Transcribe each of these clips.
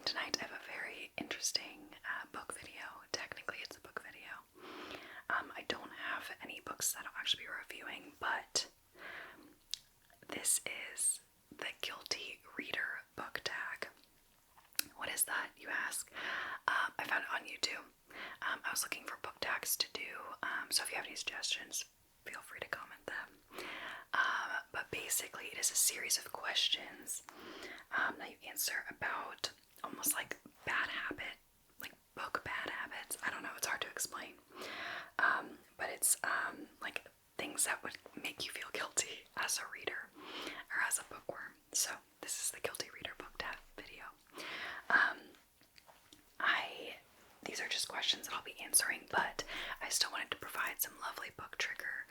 And tonight I have a very interesting book video. Technically it's a book video. I don't have any books that I'll actually be reviewing, but this is the Guilty Reader book tag. What is that, you ask? I found it on YouTube. I was looking for book tags to do, so if you have any suggestions, feel free to comment them. But basically it is a series of questions that you answer about almost like bad habit, like book bad habits. I don't know, it's hard to explain. But it's like things that would make you feel guilty as a reader or as a bookworm. So this is the Guilty Reader book tag video. These are just questions that I'll be answering, but I still wanted to provide some lovely book trigger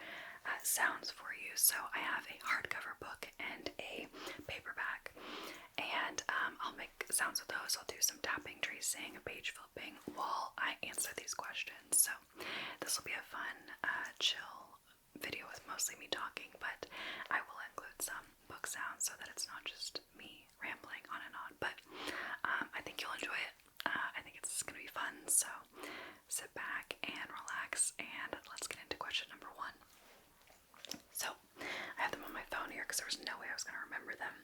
sounds for you. So I have a hardcover book and a paperback, and I'll make sounds with those. I'll do some tapping, tracing, page flipping while I answer these questions. So this will be a fun, chill video with mostly me talking, but I will include some book sounds so that it's not just me rambling on and on. But I think you'll enjoy it. I think it's gonna be fun. So sit back and relax, and let's get into question number 1. So I have them on my phone here because there was no way I was gonna remember them.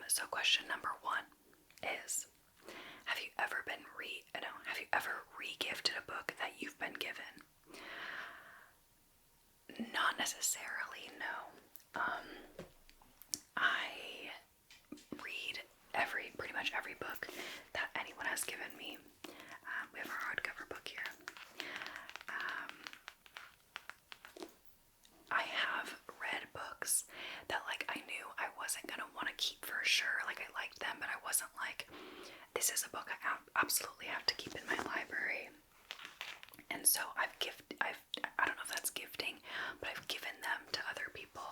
So question number 1 is: have you ever re-gifted a book that you've been given? Not necessarily, no. I read pretty much every book that anyone has given me. We have our hardcover book here. I have read books that like I knew I wasn't gonna want to keep for sure. Like I liked them, but I wasn't like, this is a book I absolutely have to keep in my library. And so I don't know if that's gifting, but I've given them to other people.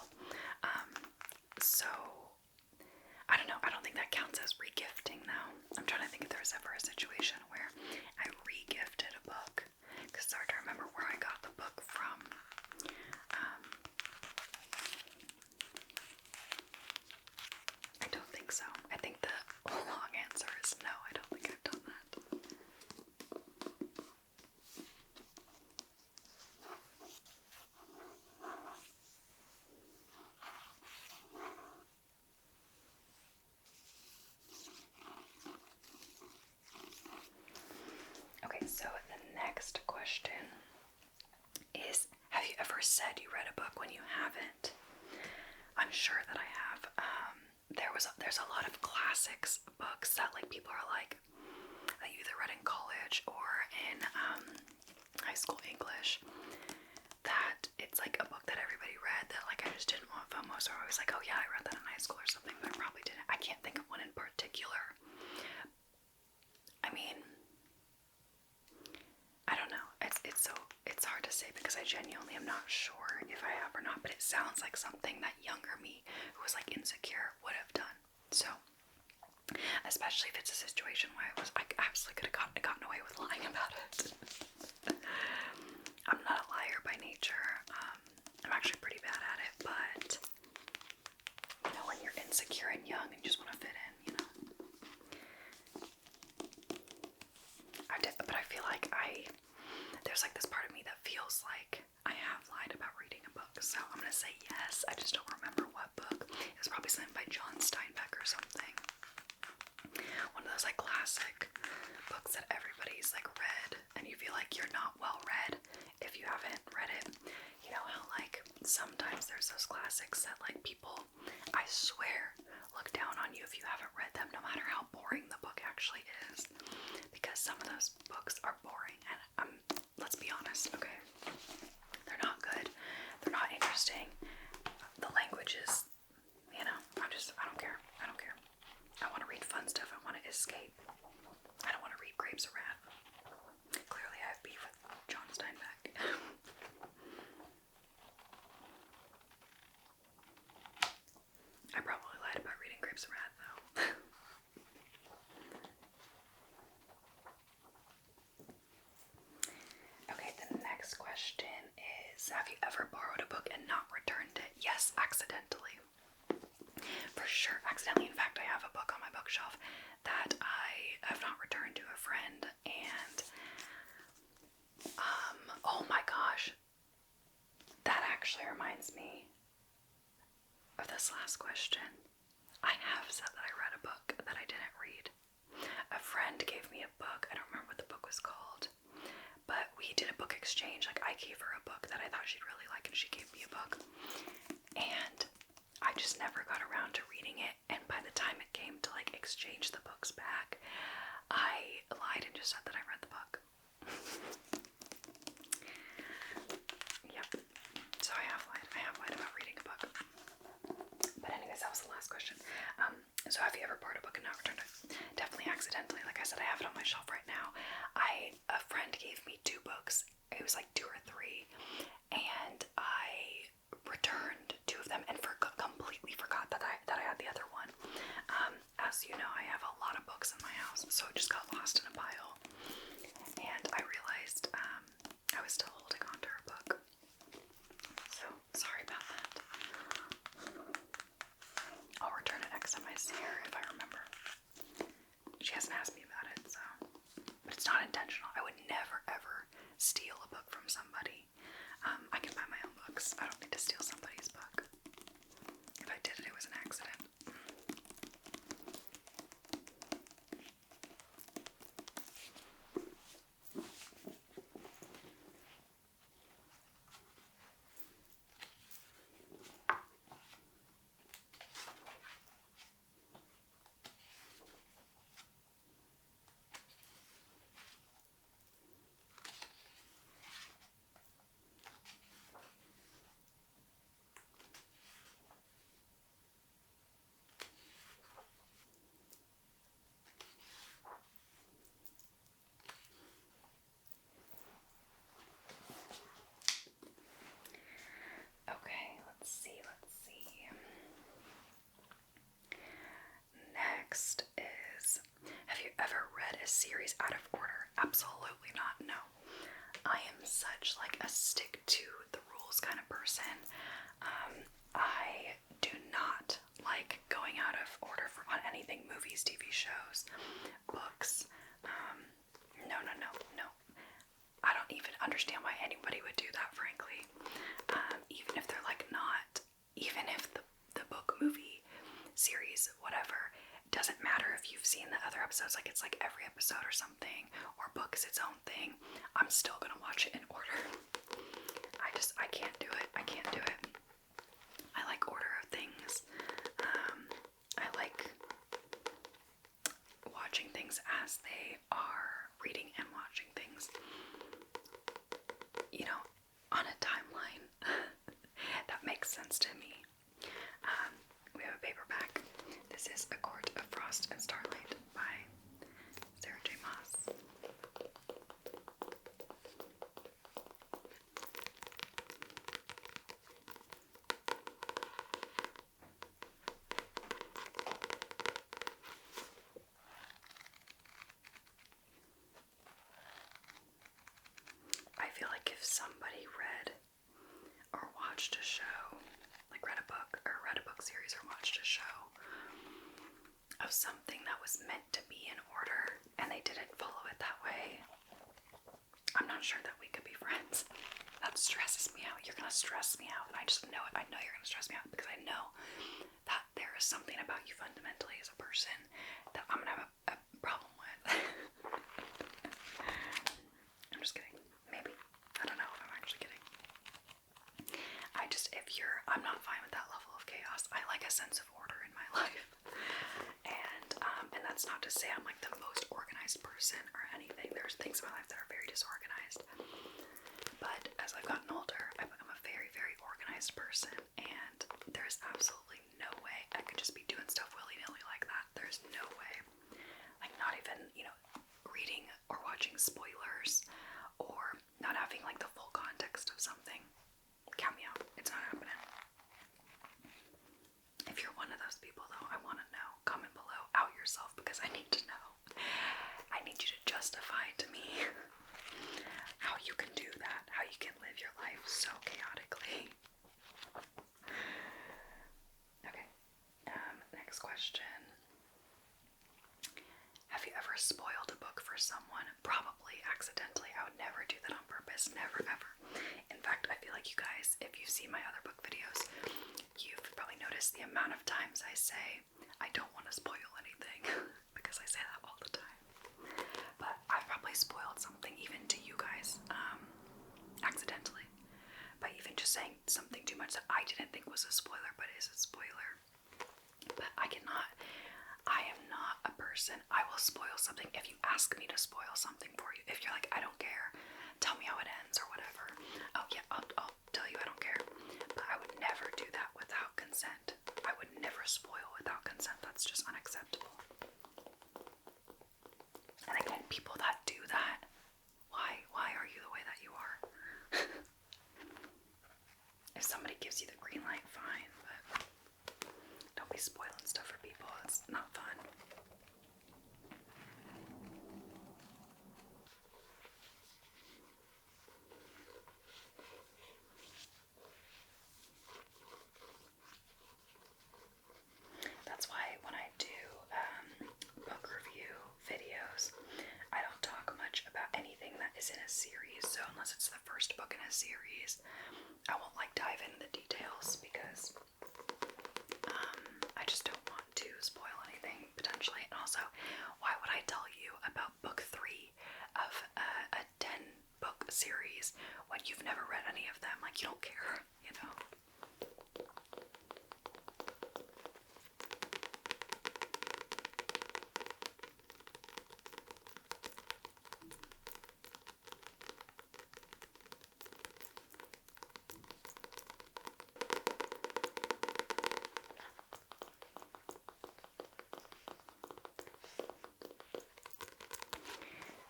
So I don't know. I don't think that counts as re-gifting though. I'm trying to think if there was ever a situation where I re-gifted a book, because it's hard to remember where I got the book from. I don't think so. I think the long answer is no. I don't think I've done that. Okay, so the next question is: have you ever said you read a book when you haven't? I'm sure that I have. There's a lot of classics books that like people are like, that you either read in college or in high school English, that it's like a book that everybody read that like I just didn't want FOMO, so I was like, oh yeah, I read that in high school or something, but I probably didn't. I can't think of one in particular. I mean, I don't know. It's hard to say because I genuinely am not sure if I have or not, but it sounds like something that younger me who was like insecure would have done. So, especially if it's a situation where I absolutely could have gotten away with lying about it. I'm not a liar by nature. I'm actually pretty bad at it, but you know, when you're insecure and young and you just want to fit in, you know. But I feel like there's like this part of me that feels like I have lied about reading a book, so I'm gonna say yes. I just don't remember what book. It was probably something by John Steinbeck or something. One of those like classic books that everybody's like read, and you feel like you're not well read if you haven't read it. You know how like sometimes there's those classics that like people, I swear, look down on you if you haven't read them, no matter how boring the book actually is, because some of those books are boring, and let's be honest, okay? They're not good. They're not interesting. The language is, you know, I don't care. I don't care. I want to read fun stuff. I want to escape. I don't want to read Grapes of Wrath. Clearly I have beef with John Steinbeck. I probably lied about reading Grapes of Wrath though. Okay, the next question is: have you ever borrowed a book and not returned it? Yes, accidentally. For sure, accidentally. In fact, I have a book on my bookshelf that I exchange the books back. I lied and just said that I read the book. Yep. So I have lied about reading a book. But anyways, that was the last question. So have you ever borrowed a book and not returned it? Definitely accidentally. Like I said, I have it on my shelf right now. A friend gave me 2 books. It was like 2 or 3, and I returned 2 of them and completely forgot that I had the other one. As you know, I have a lot of books in my house, so it just got lost in a pile. And I realized I was still holding on to her book. So sorry about that. I'll return it next time I see her if I remember. She hasn't asked me about it, so. But it's not intentional. I would never ever steal a book from somebody. I can buy my own books. I don't need to steal somebody's book. If I did it, it was an accident. Next is, have you ever read a series out of order? Absolutely not, no. I am such like a stick to the rules kind of person. I do not like going out of order on anything, movies, TV shows, books. No. I don't even understand why anybody would do that, frankly. Even if they're like not, even if the book, movie, series, whatever, doesn't matter if you've seen the other episodes, like it's like every episode or something, or book is its own thing, I'm still gonna watch it in order. I can't do it. I can't do it. I like order of things. I like watching things as they are, reading and watching things, you know, on a timeline. That makes sense to me. We have a paperback. This is A Court of Frost and Starlight by Sarah J. Maas. I feel like if somebody read or watched a show, like read a book or read a book series or watched a show of something that was meant to be in order and they didn't follow it that way, I'm not sure that we could be friends. That stresses me out. You're gonna stress me out, and I just know it. I know you're gonna stress me out because I know that there is something about you fundamentally as a person that I'm gonna have a problem with. I'm just kidding. Maybe. I don't know if I'm actually kidding. I'm not fine with that level of chaos. I like a sense of order in my life. And that's not to say I'm like the most organized person or anything. There's things in my life that are very disorganized. But as I've gotten older, I've become a very, very organized person, and there's absolutely no way I could just be doing stuff willy-nilly like that. There's no way. Like not even, reading or watching spoilers or not having like the full context of something. Count me out. It's not happening. If you're one of those people though, I want to know. Comment below. Out yourself, because I need to know. I need you to justify to me how you can do that. How you can live your life so chaotically. Okay. Next question. Have you ever spoiled a book for someone? Probably accidentally. I would never do that on purpose. Never, ever. In fact, I feel like you guys, if you've seen my other book videos, you've probably noticed the amount of times I say I don't want to spoil anything because I say that all the time. But I've probably spoiled something even to you guys accidentally by even just saying something too much that I didn't think was a spoiler but is a spoiler. But I am not person. I will spoil something if you ask me to spoil something for you. If you're like, I don't care, tell me how it ends or whatever. Oh yeah, I'll tell you I don't care. But I would never do that without consent. I would never spoil without consent. That's just unacceptable. And again, people that do that, why are you the way that you are? If somebody gives you the green light, fine, but don't be spoiling stuff for people. It's not fun. That's why when I do book review videos, I don't talk much about anything that is in a series. So unless it's the first book in a series, I won't like dive into the details because I just don't want to spoil anything potentially. And also, why would I tell you about book 3 of a 10 book series when you've never read any of them? Like, you don't care, you know?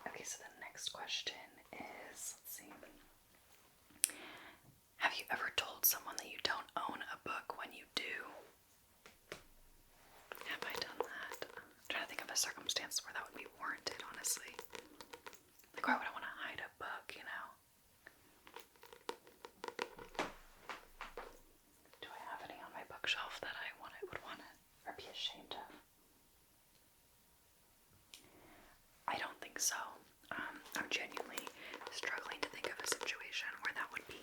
Okay, so the next question is, let's see. Have you ever told someone that you don't own a book when you do? Have I done that? I'm trying to think of a circumstance where that would be warranted, honestly. Like, why would I want to hide a book, you know? Do I have any on my bookshelf that I would want to, or be ashamed of? I don't think so. I'm genuinely struggling to think of a situation where that would be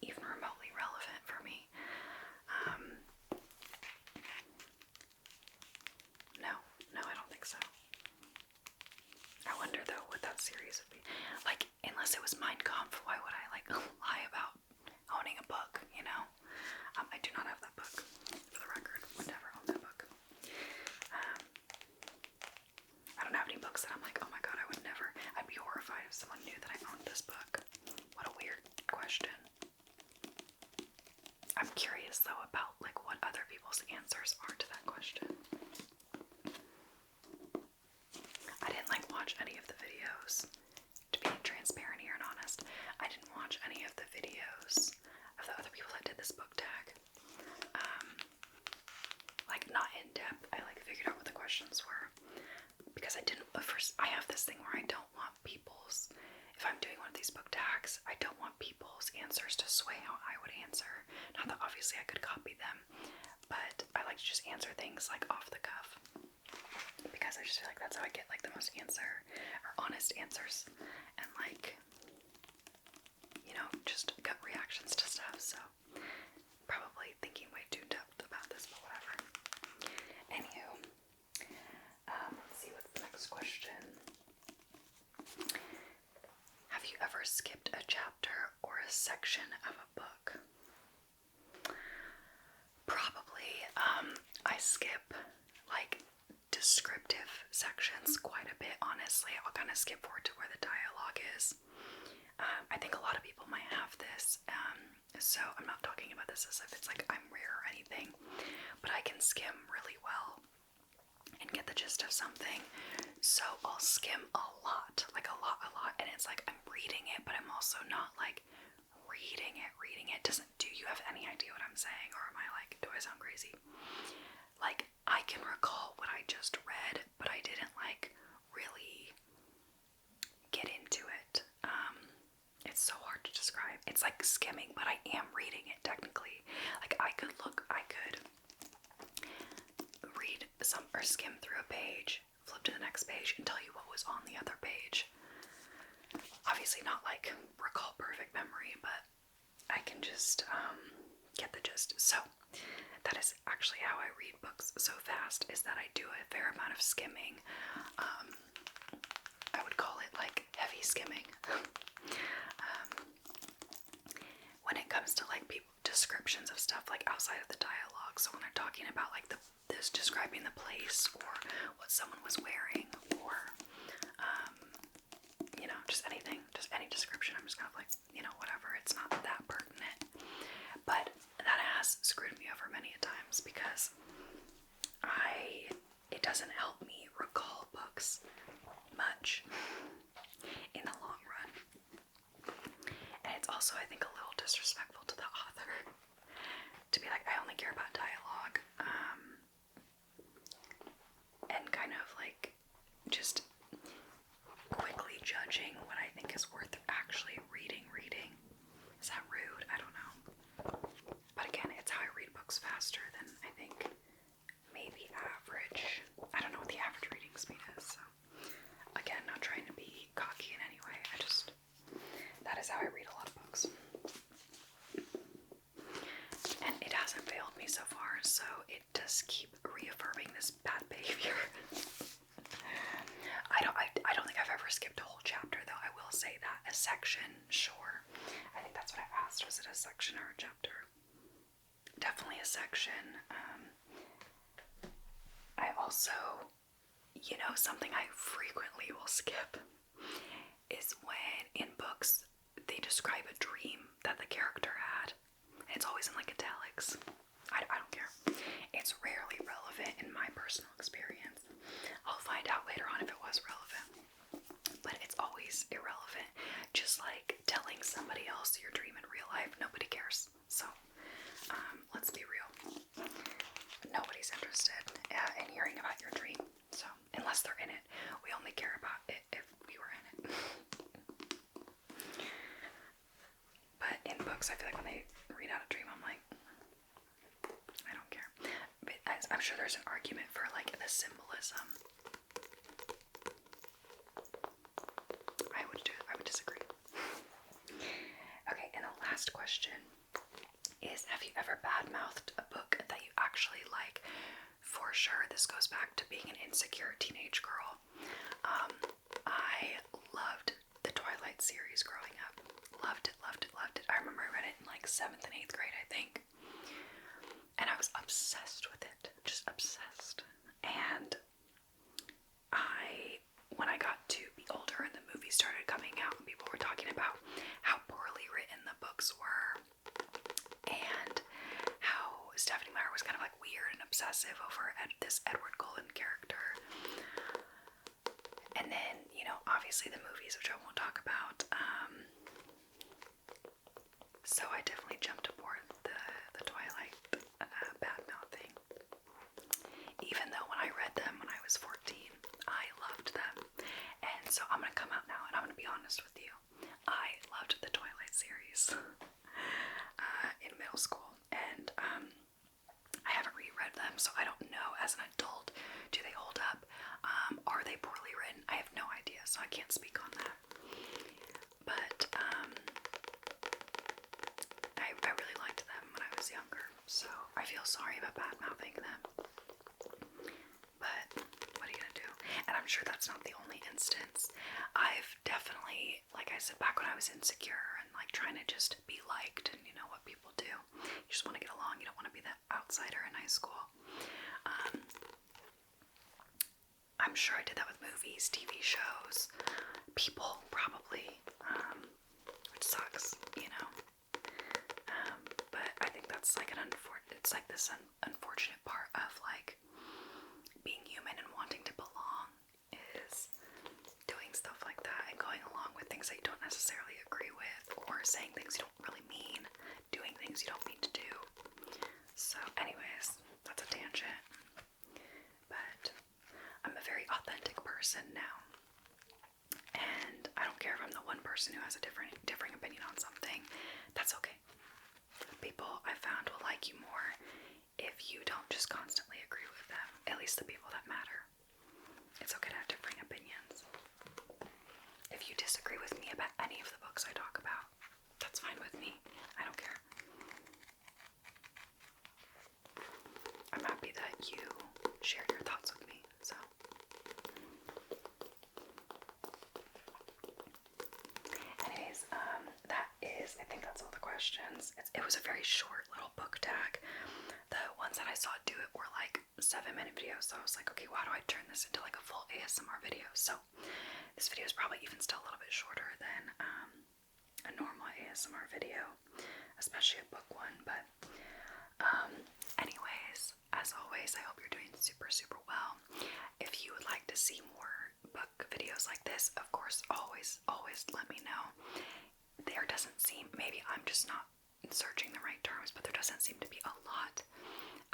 even remotely relevant for me. No, I don't think so. I wonder though what that series would be. Like, unless it was Mein Kampf, why would I like lie about owning a book, you know? I do not have that book, for the record. Would never own that book. I don't have any books that I'm like, oh my god, I would never. I'd be horrified if someone knew that I owned this book. What a weird question. I'm curious though about like what other people's answers are to that question. I didn't like watch any of the videos. To be transparent here and honest, I didn't watch any of the videos of the other people that did this book tag. Like not in depth. I like figured out what the questions were. Because I didn't, first, I have this thing where I don't want people's, if I'm doing one of these book tags, I don't want people's answers to sway how I would answer. Not that obviously I could copy them, but I like to just answer things like off the cuff. Because I just feel like that's how I get like the most honest answers. And like, you know, just gut reactions to stuff. So, probably thinking way too depth about this, but whatever. Anywho. Let's see what's the next question. Have you ever skipped a chapter or a section of a book? Probably. I skip like descriptive sections quite a bit, honestly. I'll kind of skip forward to where the dialogue is. I think a lot of people might have this, so I'm not talking about this as if it's like I'm rare or anything, but I can skim really well and get the gist of something. So I'll skim a lot, and it's like I'm reading it, but I'm also not like reading it. Do you have any idea what I'm saying, or am I like, do I sound crazy? Like, I can recall what I just read, but I didn't like really get into it. It's so hard to describe. It's like skimming, but I am reading it technically. Like I could read or skim through a page, flip to the next page, and tell you what was on the other page. Obviously not like recall perfect memory, but I can just get the gist. So that is actually how I read books so fast, is that I do a fair amount of skimming. I would call it like heavy skimming. When it comes to like descriptions of stuff like outside of the dialogue, so when they're talking about like this describing the place or what someone was wearing, or you know, just anything, just any description. I'm just kind of like, you know, whatever. It's not that pertinent. But that has screwed me over many a times because it doesn't help me recall books much in the long run. And it's also, I think, a little disrespectful to the author to be like, I only care about dialogue, and kind of like just quickly judging what I think is worth actually reading. Is that rude? I don't know. But again, it's how I read books faster than I think maybe average. I don't know what the average reading speed is, so again, not trying to be cocky in any way. That is how I read a lot of books. And it hasn't failed me so far, so it does keep reaffirming this bad behavior. I don't think I've ever skipped a whole chapter, though. I will say that. A section, sure. I think that's what I asked. Was it a section or a chapter? Definitely a section. I also, you know, something I frequently will skip is when in books they describe a dream that the character had. It's always in like italics. I don't care. It's rarely relevant in my personal experience. I'll find out later on if it was relevant, but it's always irrelevant. Just like telling somebody else your dream in real life, nobody cares. So let's be real. Nobody's interested in hearing about your dream. So unless they're in it, we only care about it if we were in it. But in books, I feel like when they read out a dream, I'm like, I don't care. But I'm sure there's an argument for like the symbolism. I would disagree. Okay, and the last question is, have you ever badmouthed a book that you actually like? For sure, this goes back to being an insecure teenage girl. I loved the Twilight series growing up. Loved it. I remember I read it in like 7th and 8th grade, I think. And I was obsessed with it. Just obsessed. And when I got to be older and the movies started coming out and people were talking about how poorly written the books were and how Stephanie Meyer was kind of like weird and obsessive over this Edward Cullen character. And then, you know, obviously the movies, which I won't talk about. So I definitely jumped aboard the Twilight bad mouthing. Even though when I read them when I was 14, I loved them. And so I'm going to come out now and I'm going to be honest with you. I loved the Twilight series in middle school. And I haven't reread them, so I don't know as an adult, do they hold up? Are they poorly written? I have no idea, so I can't speak on that. But I really liked them when I was younger, so I feel sorry about bad-mouthing them. But what are you gonna do? And I'm sure that's not the only instance. I've definitely, like I said, back when I was insecure and like trying to just be liked, and you know what people do. You just want to get along. You don't want to be the outsider in high school. I'm sure I did that with movies, TV shows, people probably, which sucks, you know. But I think that's like it's like this unfortunate part of like being human and wanting to belong, is doing stuff like that and going along with things that you don't necessarily agree with, or saying things you don't really mean, doing things you don't mean to do. So anyways, that's a tangent. But I'm a very authentic person now. And I don't care if I'm the one person who has a differing opinion on something. That's okay. People I found will like you more if you don't just constantly agree with them. At least the people that matter. It's okay to have differing opinions. If you disagree with me about any of the books I talk about, that's fine with me. I don't care. I'm happy that you shared your thoughts with me, so. Anyways, I think that's all the questions. It was a very short little book tag. The ones that I saw do it were like 7-minute videos, so I was like, okay, well, how do I turn this into like ASMR videos. So this video is probably even still a little bit shorter than a normal ASMR video, especially a book one. But anyways, as always, I hope you're doing super, super well. If you would like to see more book videos like this, of course, always let me know. There doesn't seem, maybe I'm just not searching the right terms, but there doesn't seem to be a lot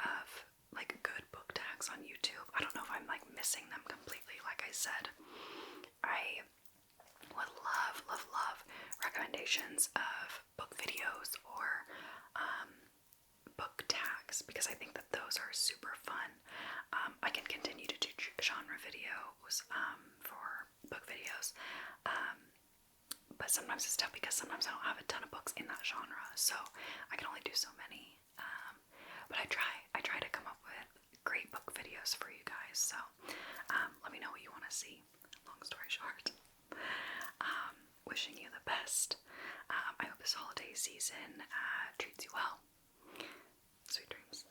of like good book tags on YouTube. I don't know if I'm like missing them completely. Like I said, I would love recommendations of book videos or book tags, because I think that those are super fun. I can continue to do genre videos for book videos, but sometimes it's tough because sometimes I don't have a ton of books in that genre, so I can only do so many. But I try to come up with great book videos for you guys. So let me know what you want to see. Long story short, wishing you the best. I hope this holiday season treats you well. Sweet dreams.